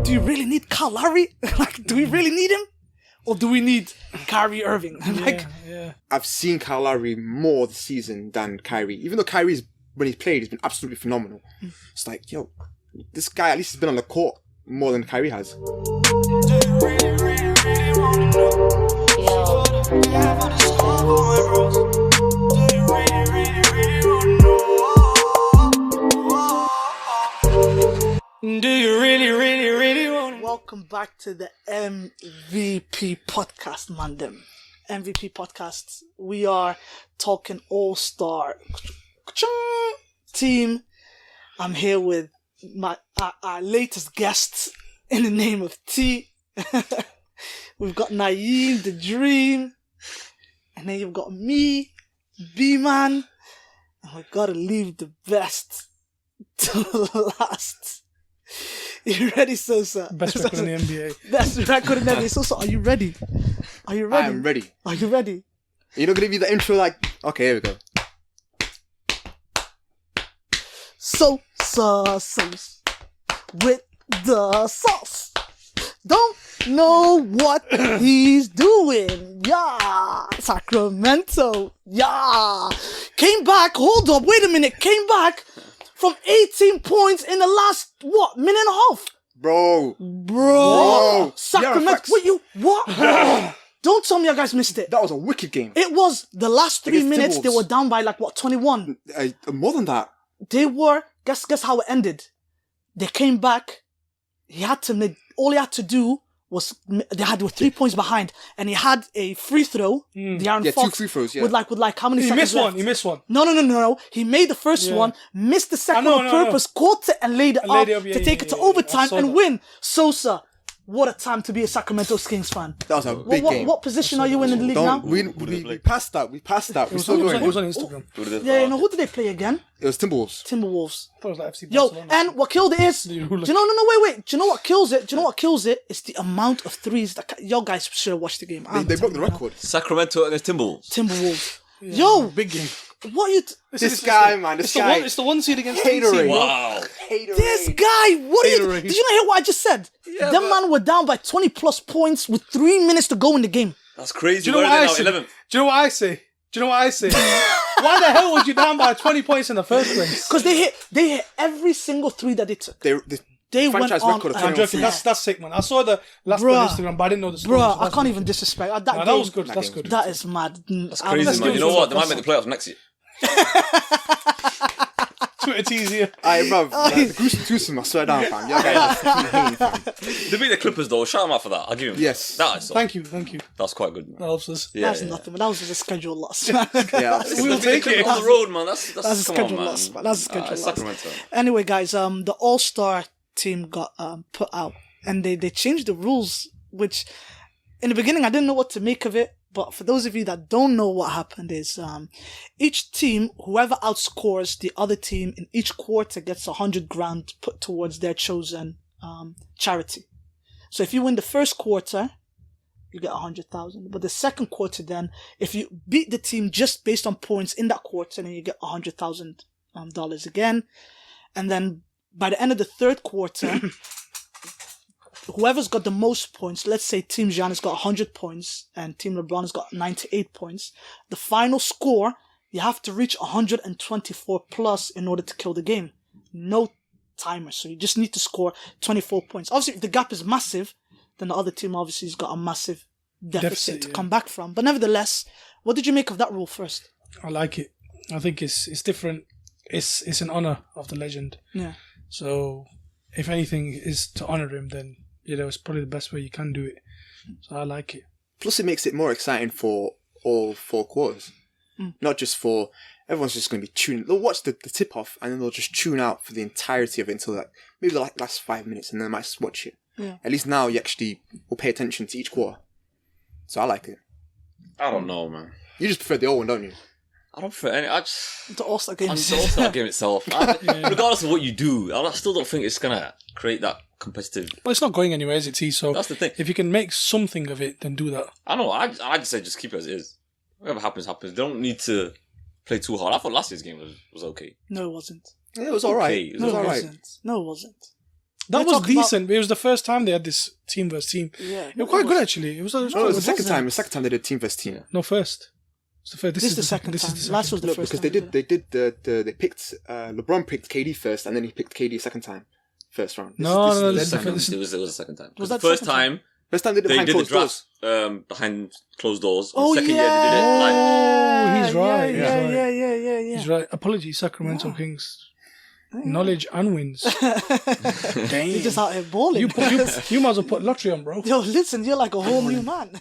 do you really need Kyle Lowry? Like, do we really need him? Or do we need Kyrie Irving? I've seen Kyle Lowry more this season than Kyrie. Even though Kyrie's, when he's played, he's been absolutely phenomenal. It's like, yo, this guy at least has been on the court more than Kyrie has. Do you really want? Welcome back to the MVP podcast, Mandem. MVP podcast. We are talking all-star team. I'm here with our latest guests in the name of T. We've got Naeem, the Dream, and then you've got me, B-Man, and we've got to leave the best to last. You ready, Sosa? Best record in the NBA. Best record in the NBA. Sosa, are you ready? Are you ready? I am ready. Are you ready? You're not going to be the intro like... Okay, here we go. Sosa sauce with the sauce. Don't know what he's doing. Yeah. Sacramento. Yeah. Came back. Hold up. Wait a minute. Came back from 18 points in the last, minute and a half? Bro. Sacramento. Wait, what? Don't tell me you guys missed it. That was a wicked game. It was the last 3 minutes. Timberwolves. They were down by 21. More than that. They were, guess how it ended. They came back. All he had to do was, they were 3 points behind, and he had a free throw. De'Aaron Fox, 2 free throws, yeah. with how many seconds left? He missed one. No. He made the first one, missed the second on purpose, caught it and laid it up to take it to overtime and win. Sosa, what a time to be a Sacramento Kings fan. That was a big game. What position are you in the league now? We passed that. We're still It going. was on Instagram. Who did they play again? It was Timberwolves. I thought it was like FC Yo, Barcelona. and what killed it is, wait. Do you know what kills it? It's the amount of threes that y'all guys should have watched the game. They broke the record. Sacramento against Timberwolves. Yo, Big game. what you? This guy, man. It's the one seed against Haterade. 18. Wow. This guy, what are you? Haterade. Did you not hear what I just said? Yeah, Them man were down by 20 plus points with 3 minutes to go in the game. That's crazy. Do you know what I say? 11th. Do you know what I say? Why the hell was you down by 20 points in the first place? Because they hit every single three that they took. They went franchise on. record of I'm 21. joking. That's sick, man. I saw the last one on Instagram, but I didn't know the story. Bruh, so I that's can't good. even disrespect that. Nah, Game, that was good. That's good. That is mad. That's crazy, man. You know what? They might make the playoffs next year. Twitter tease here. Aye, bruv. Goose, I swear down, fam. Yeah, guys, fam. They beat the Clippers, though. Shout them out for that. I'll give him. Yes. That I saw. Thank you. That's quite good, That man. helps us. Yeah, That's nothing, but that was just a schedule loss. Yeah. We'll take it. On the road, man. That's That's a come schedule on, man. loss, but that's a schedule loss. Sacramento. Anyway, guys, the All-Star team got put out, and they changed the rules, which in the beginning I didn't know what to make of it. But for those of you that don't know what happened is, each team, whoever outscores the other team in each quarter gets $100,000 put towards their chosen charity. So if you win the first quarter, you get 100,000. But the second quarter, then, if you beat the team just based on points in that quarter, then you get $100,000 again. And then by the end of the third quarter, whoever's got the most points, let's say Team Giannis got 100 points and Team LeBron has got 98 points. The final score, you have to reach 124 plus in order to kill the game. No timer. So you just need to score 24 points. Obviously, if the gap is massive, then the other team obviously has got a massive deficit to come back from. But nevertheless, what did you make of that rule first? I like it. I think it's different. It's an honor of the legend. Yeah. So if anything is to honor him, then it's probably the best way you can do it. So I like it. Plus, it makes it more exciting for all 4 quarters. Not just for... Everyone's just going to be tuning... They'll watch the tip-off and then they'll just tune out for the entirety of it until maybe the last 5 minutes and then they might just watch it. Yeah. At least now you actually will pay attention to each quarter. So I like it. I don't know, man. You just prefer the old one, don't you? I don't prefer any. I just... The All-Star game. The All-Star game itself. Regardless of what you do, I still don't think it's going to create that competitive... Well, it's not going anywhere, is it, T? So that's the thing. If you can make something of it, then do that. I know. I just say just keep it as it is. Whatever happens, happens. They don't need to play too hard. I thought last year's game was okay. No, it wasn't. Yeah, it was alright. Okay. It was alright. No, it wasn't. That We're was talking about- decent. It was the first time they had this team versus team. Yeah, It was quite good actually. It was. No, it was the second time. The second time they did team versus team. No, first. It's the first. This is the second This time. is the second. Last was the No, first because time. they picked LeBron picked KD first, and then he picked KD second time, first round. No, This is this the is second the time. It was the second time. Was The that first second time? time First time they did they behind did the closed doors. draft behind closed doors. Oh, Second yeah. year they did it like Oh, he's right. Yeah, he's yeah, right. yeah. He's right. Apologies, Sacramento Kings. Knowledge and wins. Damn. You're just out here balling. You might as well put lottery on, bro. Yo, listen, you're like a whole new man.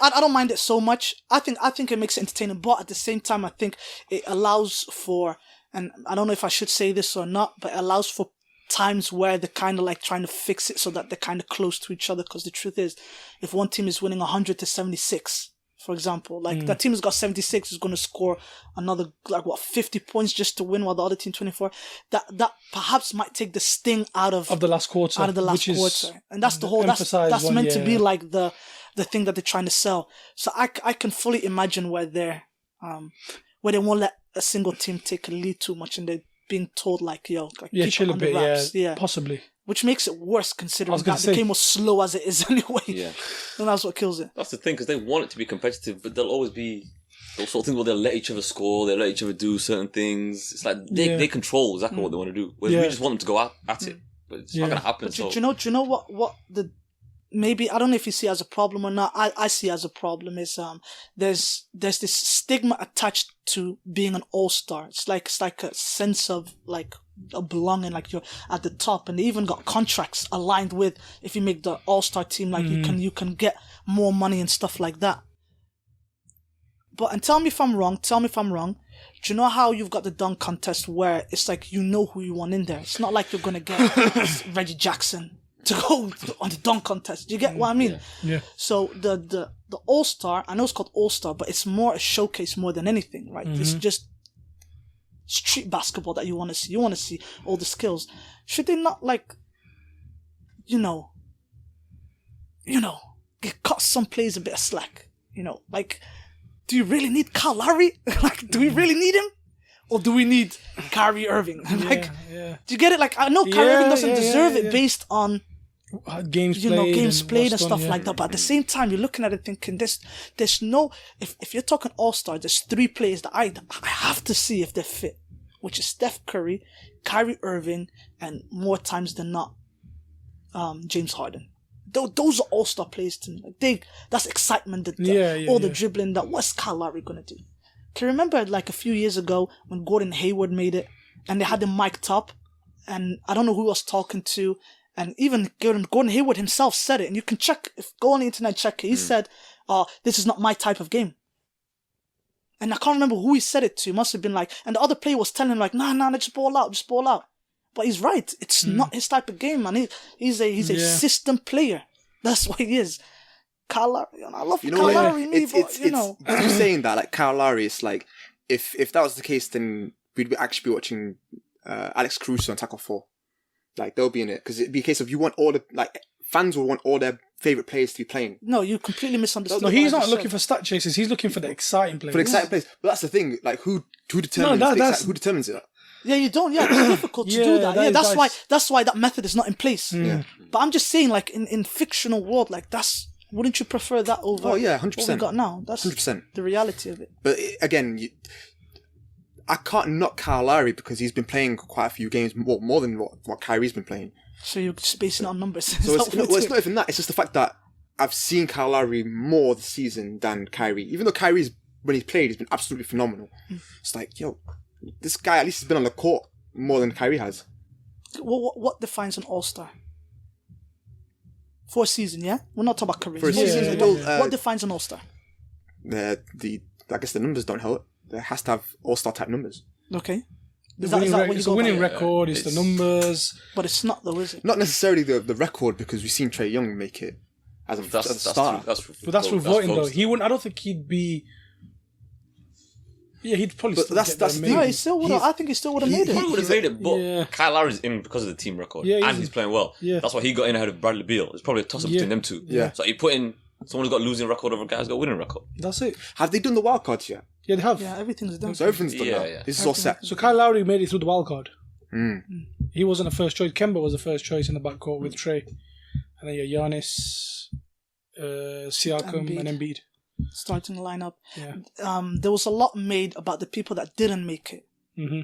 I don't mind it so much. I think it makes it entertaining, but at the same time, I think it allows for, and I don't know if I should say this or not, but it allows for times where they're kind of like trying to fix it so that they're kind of close to each other. Because the truth is, if one team is winning 100 to 76, for example, like that team has got 76 is going to score another 50 points just to win, while the other team 24. That perhaps might take the sting out of the last quarter. out of the last quarter, and that's the whole. That's one, meant to be like the thing that they're trying to sell. So I can fully imagine where they won't let a single team take a lead too much, and they're being told like keep chill it a under bit, wraps. possibly. Which makes it worse considering gonna that say. the game was slow as it is anyway. Yeah. And that's what kills it. that's the thing because they want it to be competitive, but they'll always be those sort of things where they'll let each other score, they'll let each other do certain things. It's like they control exactly what they want to do, whereas we just want them to go at it, but it's not going to happen. But So do you know what the maybe I don't know if you see it as a problem or not. I see it as a problem is there's this stigma attached to being an all-star. It's like a sense of like a belonging, like you're at the top, and they even got contracts aligned with if you make the all-star team, like you can get more money and stuff like that. But and tell me if I'm wrong. Do you know how you've got the dunk contest where it's like you know who you want in there? It's not like you're gonna get Reggie Jackson to go on the dunk contest. Do you get what I mean? Yeah. So the All-Star, I know it's called All-Star, but it's more a showcase more than anything, right? It's just street basketball that you want to see. You want to see all the skills. Should they not cut some players a bit of slack? Do you really need Kyle Lowry? Do we really need him? Or do we need Kyrie Irving? Do you get it? I know Kyrie Irving doesn't deserve it based on games played and stuff like that. But at the same time, you're looking at it thinking, there's no, if you're talking All-Star, there's 3 players that I have to see if they're fit, which is Steph Curry, Kyrie Irving, and more times than not, James Harden. Those are all-star players to me. That's excitement. The dribbling. What's Kyle Lowry gonna do? Can you remember a few years ago when Gordon Hayward made it, and they had him mic'd up, and I don't know who was talking to, and even Gordon Hayward himself said it, and you can go on the internet and check it. He said, "This is not my type of game." And I can't remember who he said it to. It must have been and the other player was telling him nah, just ball out. But he's right. It's not his type of game, man. He's a system player. That's what he is. Kyle Lowry, I love Kyle Lowry. You saying that Kyle Lowry is if that was the case, then we'd actually be watching Alex Caruso on Tackle 4. They'll be in it because it'd be a case of you want all the fans will want all their favorite players to be playing. No, you completely misunderstood. No, he's not looking for stat chasers. He's looking for the exciting players. For the exciting players, but that's the thing. Who determines who determines it? Yeah, you don't. Yeah, it's difficult to do that. That's why that method is not in place. Yeah. But I'm just saying, in fictional world, wouldn't you prefer that over? Oh yeah, 100%. What we got now? That's 100%. The reality of it. But again, I can't knock Kyle Lowry because he's been playing quite a few games more than what Kyrie's been playing. So you're just basing it on numbers. So it's not even that. It's just the fact that I've seen Kyle Lowry more this season than Kyrie. Even though when he's played, he's been absolutely phenomenal. It's this guy at least has been on the court more than Kyrie has. What defines an all-star? For a season, yeah? We're not talking about careers. For a season, what defines an all-star? I guess the numbers don't help. There has to have all-star type numbers. Okay. It's a winning record, it's the numbers. But it's not though, is it? Not necessarily the record, because we've seen Trae Young make it as a starter. But that's through voting though. He wouldn't. I don't think he'd be. Yeah, he'd probably. But still that's get the there, thing. No, he still would. I think he still would have made He it. would have made it, but Kyle Lowry's in because of the team record, and he's playing well. Yeah. That's why he got in ahead of Bradley Beal. It's probably a toss-up between them two. Yeah. So he put in someone who's got a losing record over a guy who's got a winning record. That's it. Have they done the wild cards yet? Yeah, they have. Yeah, everything is done. So everything's done now. Yeah. This is all set. So Kyle Lowry made it through the wild card. He wasn't the first choice. Kemba was the first choice in the backcourt with Trey. And then you had Giannis, Siakam, and Embiid. Starting the lineup. Yeah. There was a lot made about the people that didn't make it. Mm-hmm.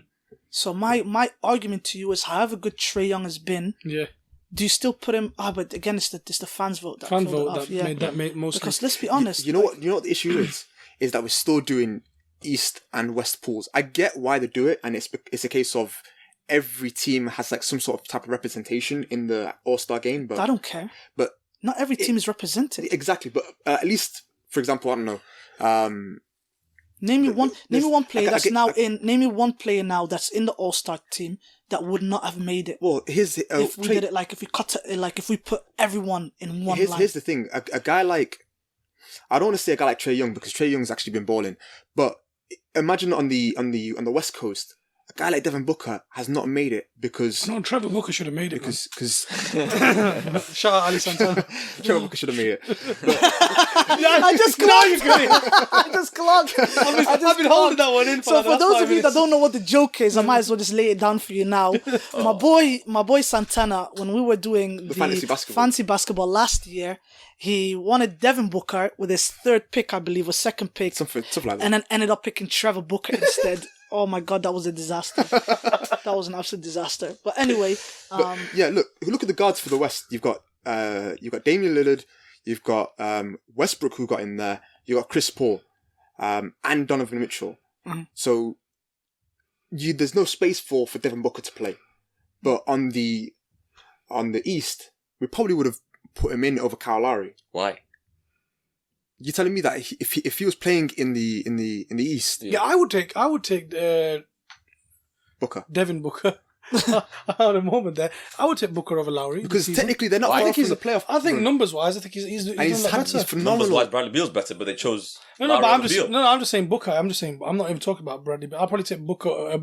So my argument to you is, however good Trae Young has been, do you still put him? But again, it's the fans vote. That made most. Because let's be honest, you know what the issue is that we're still doing East and West pools. I get why they do it, and it's a case of every team has like some sort of type of representation in the All-Star game. But I don't care. But not every team is represented. Exactly, but at least, for example, I don't know. Name me one player Name me one player now that's in the All-Star team that would not have made it. Well, if we did it if we put everyone in one line. Here's the thing: a guy like, I don't want to say a guy like Trae Young because Trae Young's actually been balling, but imagine on the West Coast, a guy like Devin Booker has not made it because... No, Trevor Booker should have made it. Because shout out Ali Santana. Trevor Booker should have made it. I just clocked. I've been holding that one in for So for those of you that don't know what the joke is, I might as well just lay it down for you now. My boy Santana, when we were doing the fantasy basketball last year, he wanted Devin Booker with his third pick, I believe, or second pick. Something like that. And then ended up picking Trevor Booker instead. Oh my God, that was a disaster. That was an absolute disaster. But anyway, look at the guards for the West. You've got Damian Lillard, you've got Westbrook who got in there, you've got Chris Paul, and Donovan Mitchell. Mm-hmm. So there's no space for Devin Booker to play. But on the East, we probably would have put him in over Kyle Lowry. Why? You're telling me that if he was playing in the East, I would take Booker, Devin Booker. At the moment, there, I would take Booker over Lowry because technically they're not. I think he's a playoff. I think numbers wise, I think he's phenomenal. Numbers wise, Bradley Beal's better, but they chose. I'm just saying Booker. I'm not even talking about Bradley. I'll probably take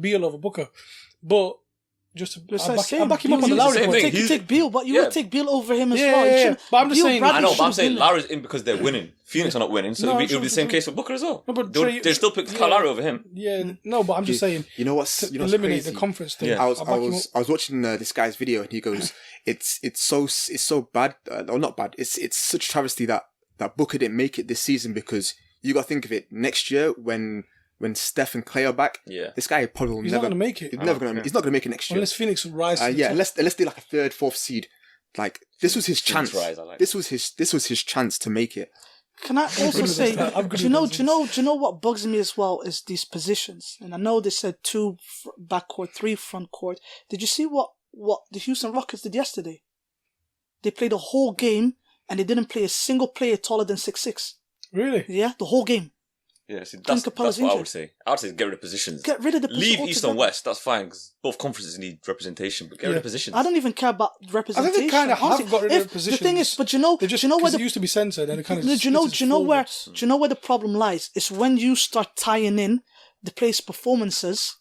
Beal over Booker, but. I'll back him up on the Lowry point. You take Beal, but you would take Beal over him as well. Yeah. But I'm just saying. I know, but I'm saying Lowry's in because they're winning. Phoenix are not winning, so it'll be the same case for Booker as well. No, but they still pick Kyle Lowry over him. Yeah, no, but I'm just saying. You know what's eliminate crazy? The conference thing. Yeah. I was watching this guy's video and he goes, "It's so bad, or not bad. It's such a travesty that Booker didn't make it this season because you got to think of it next year when Steph and Clay are back, this guy probably will he's never not going to make it. He's not going to make it next year. Unless Phoenix rise. Unless they like a third, fourth seed. Like this was his chance. This was his chance to make it. Can I also say, do you know what bugs me as well is these positions? And I know they said 2 backcourt, 3 front court. Did you see what the Houston Rockets did yesterday? They played a whole game and they didn't play a single player taller than 6'6". Really? Yeah, the whole game. Yeah, see, that's what I would say. I would say get rid of positions. Get rid of the positions. Leave East and West, that's fine, because both conferences need representation, but get rid of positions. I don't even care about representation. I think they kind of have got rid of positions. The thing is, but you know where it used to be censored, and it kind of do you know where the problem lies? It's when you start tying in the players' performances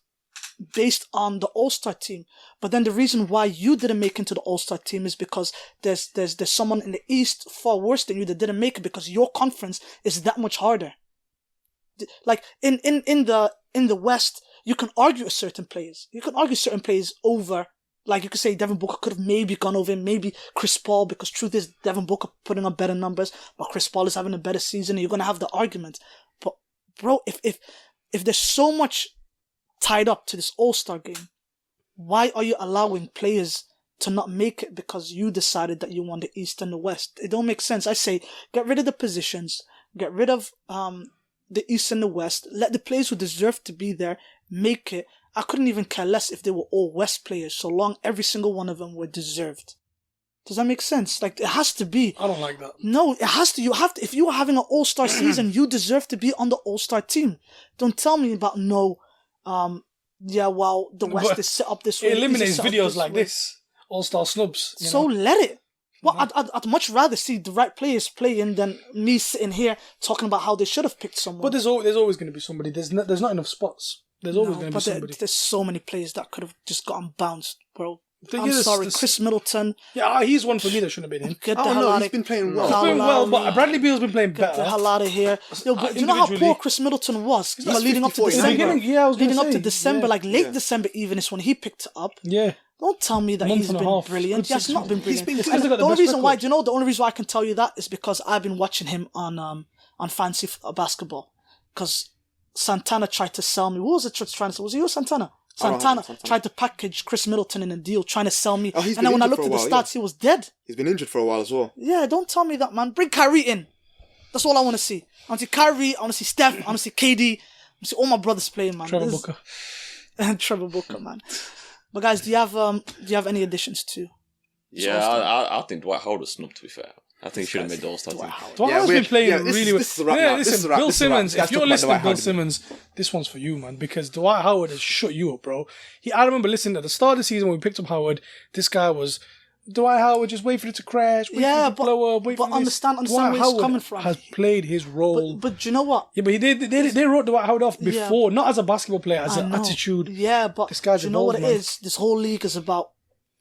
based on the All-Star team. But then the reason why you didn't make it into the All-Star team is because there's someone in the East far worse than you that didn't make it because your conference is that much harder. Like in the West, you can argue certain players. You can argue certain players over. Like you could say Devin Booker could have maybe gone over him, maybe Chris Paul, because truth is Devin Booker putting up better numbers, but Chris Paul is having a better season. And you're gonna have the argument. But bro, if there's so much tied up to this All-Star game, why are you allowing players to not make it because you decided that you want the East and the West? It don't make sense. I say get rid of the positions, get rid of the East and the West. Let the players who deserve to be there make it. I couldn't even care less if they were all West players, so long every single one of them were deserved. Does that make sense? Like, it has to be. I don't like that. No, it has to. You have to. If you are having an All-Star season, you deserve to be on the All-Star team. Don't tell me about the West is set up this way. It eliminates videos like this. All-Star snubs. So let it. Well, I'd much rather see the right players playing than me sitting here talking about how they should have picked someone. But there's always going to be somebody. There's not enough spots. There's always going to be somebody. There's so many players that could have just gotten bounced, bro. I'm sorry, Chris Middleton. Yeah, he's one for me that shouldn't have been in. Get the hell out of here. He's been playing well. He's playing well, but Bradley Beal's been playing better. Get the hell out of here. Yo, but you know how poor Chris Middleton was? Leading up to December. Leading up to December, like late December even is when he picked it up. Yeah. Don't tell me that he's been brilliant. He has not been brilliant. The only reason why, do you know, the only reason why I can tell you that is because I've been watching him on fantasy basketball. Because Santana tried to sell me. What was it trying to sell? Was it you or Santana? Santana tried to package Chris Middleton in a deal, trying to sell me. And then when I looked at the stats, he was dead. He's been injured for a while as well. Yeah, don't tell me that, man. Bring Kyrie in. That's all I want to see. I want to see Kyrie. I want to see Steph. I want to see KD. I want to see all my brothers playing, man. Trevor Booker. Trevor Booker, man. But guys, do you have any additions to? Yeah, I think Dwight Howard was snubbed, to be fair. I think he should have made the All-Star team. Dwight Howard's been playing really well. This is a wrap now. Listen, Bill Simmons, if you're listening to Bill Simmons, this one's for you, man, because Dwight Howard has shut you up, bro. I remember listening at the start of the season when we picked up Howard, this guy was, Dwight Howard, just wait for it to crash, wait for it to blow up, wait for understand Dwight where he's Howard coming from. Has played his role. But do you know what? Yeah, but they wrote Dwight Howard off before, not as a basketball player, as an attitude. Yeah, but this guy's do you know what it is? This whole league is about.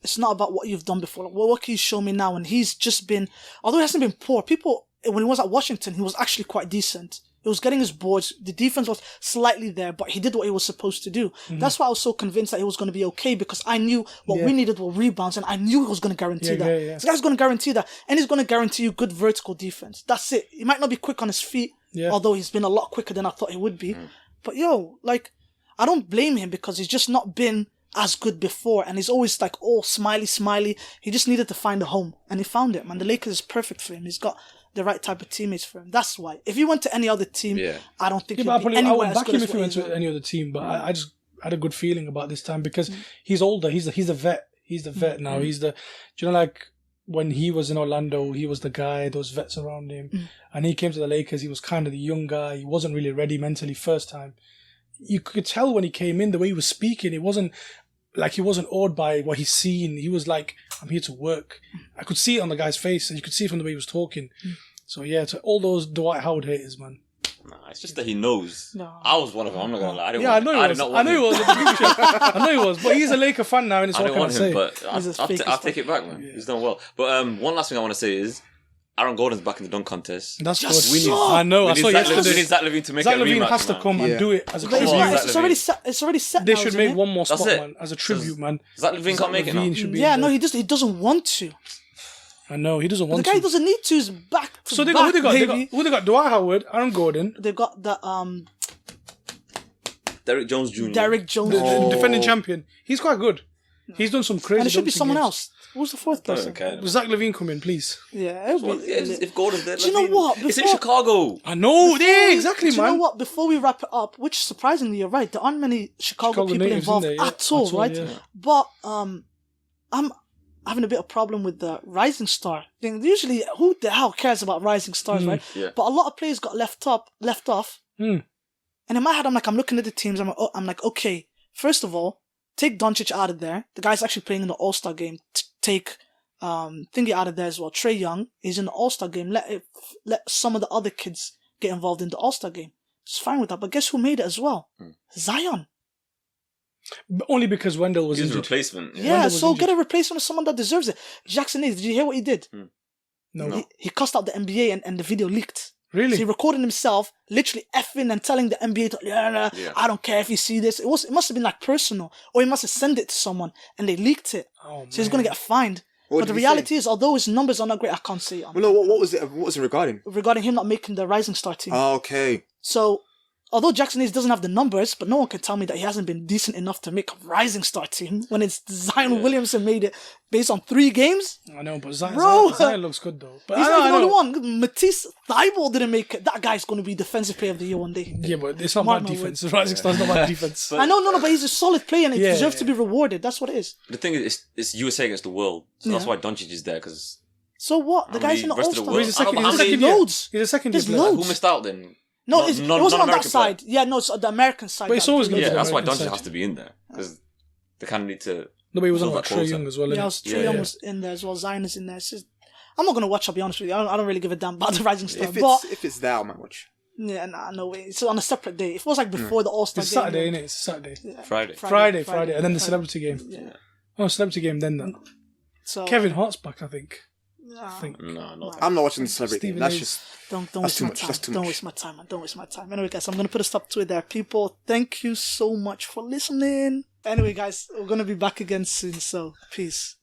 It's not about what you've done before. Like, what can you show me now? And he's just been, although he hasn't been poor, people, when he was at Washington, he was actually quite decent. He was getting his boards. The defense was slightly there, but he did what he was supposed to do. Mm-hmm. That's why I was so convinced that he was going to be okay, because I knew what we needed were rebounds, and I knew he was going to guarantee that. This guy's going to guarantee that, and he's going to guarantee you good vertical defense. That's it. He might not be quick on his feet, although he's been a lot quicker than I thought he would be. But I don't blame him, because he's just not been as good before, and he's always like all smiley. He just needed to find a home, and he found it, man. The Lakers is perfect for him. He's got the right type of teammates for him. That's why. If he went to any other team, I don't think he'd be anywhere as good as what he is. I would back him if he went to any other team, but I just had a good feeling about this time, because he's older. He's a vet. He's the vet now. He's the, do you know, like when he was in Orlando, he was the guy, those vets around him, and he came to the Lakers. He was kind of the young guy. He wasn't really ready mentally first time. You could tell when he came in, the way he was speaking, it wasn't like he wasn't awed by what he's seen. He was like, I'm here to work. I could see it on the guy's face, and you could see it from the way he was talking. So yeah, to all those Dwight Howard haters, man. Nah, it's just that he knows. No. I was one of them, I'm not going to lie. I know he was. I know he was. But he's a Laker fan now, and it's what I can say. But I'll take it back, man. Yeah. He's done well. But one last thing I want to say is, Aaron Gordon's back in the dunk contest. That's good. I know. I saw yesterday. We need Zach LaVine to make Zach it a rematch. LaVine has to come and do it as a tribute. It's already set. They should make one more spot, man, as a tribute, man. Zach LaVine can't make it now. No, he doesn't want to. I know, he doesn't want to. The guy doesn't need to. He's back to so back, who they got? Dwight Howard, Aaron Gordon. They've got the Derrick Jones Jr. The defending champion. He's quite good. He's done some crazy. And it should be someone else. Who's the fourth person? Zach LaVine come in, please. Yeah, if Gordon's there, do you know what? It's in Chicago. I know. Exactly, man. Do you know what? Before we wrap it up, which surprisingly you're right, there aren't many Chicago people involved at all, right? Yeah. But I'm having a bit of problem with the Rising Star thing. Usually, who the hell cares about Rising Stars, right? Yeah. But a lot of players got left off. And in my head, I'm looking at the teams. I'm like, okay, first of all, take Doncic out of there. The guy's actually playing in the All-Star game. Take Thingy out of there as well. Trae Young is in the All-Star game. Let some of the other kids get involved in the All-Star game. It's fine with that. But guess who made it as well? Zion. But only because Wendell was injured. His replacement. Yeah, so get a replacement of someone that deserves it. Jackson Hayes, did you hear what he did? No. He cussed out the NBA and the video leaked. Really? So he recorded himself literally effing and telling the NBA, I don't care if you see this. It must have been like personal, or he must have sent it to someone and they leaked it. So he's going to get fined. But the reality is, although his numbers are not great, I can't say it. Well, no, what was it? What was it regarding? Regarding him not making the Rising Star team. Oh, okay. So, although Jackson Hayes doesn't have the numbers, but no one can tell me that he hasn't been decent enough to make a Rising Star team when it's Zion Williamson made it based on 3 games. I know, but Zion looks good though. But he's not the only one. Matisse Thybulle didn't make it. That guy's going to be Defensive Player of the Year one day. Yeah, but it's not bad defense. Rising Star's not bad defense. I know, but he's a solid player and he deserves to be rewarded. That's what it is. The thing is, it's USA against the world. So that's why Doncic is there, because... So what? The guy's in the All-Star. He's a second year. Loads. Who missed out then? No, it wasn't on that side. Player. Yeah, no, it's the American side. But it's always going to be that's why Doncic has to be in there, because they kind of need to... No, but he was on like Trae Young as well. Trae Young was in there as well. Zion is in there. I'm not going to watch, I'll be honest with you. I don't really give a damn about the Rising Star. If it's there, I might watch. Yeah, no way. It's on a separate day. If it was like before the All-Star game. It's Saturday, innit? It's Saturday. Yeah. Friday. And then the celebrity game. Yeah. No, Celebrity Game then. Then. So Kevin Hart's back, I think. No, not I'm not watching the Celebrity Game. Stephen That's A. just don't that's waste too my much. time. That's too Don't much. waste my time. Don't waste my time. Anyway, guys, I'm gonna put a stop to it there. People, thank you so much for listening. Anyway, guys, we're gonna be back again soon. So peace.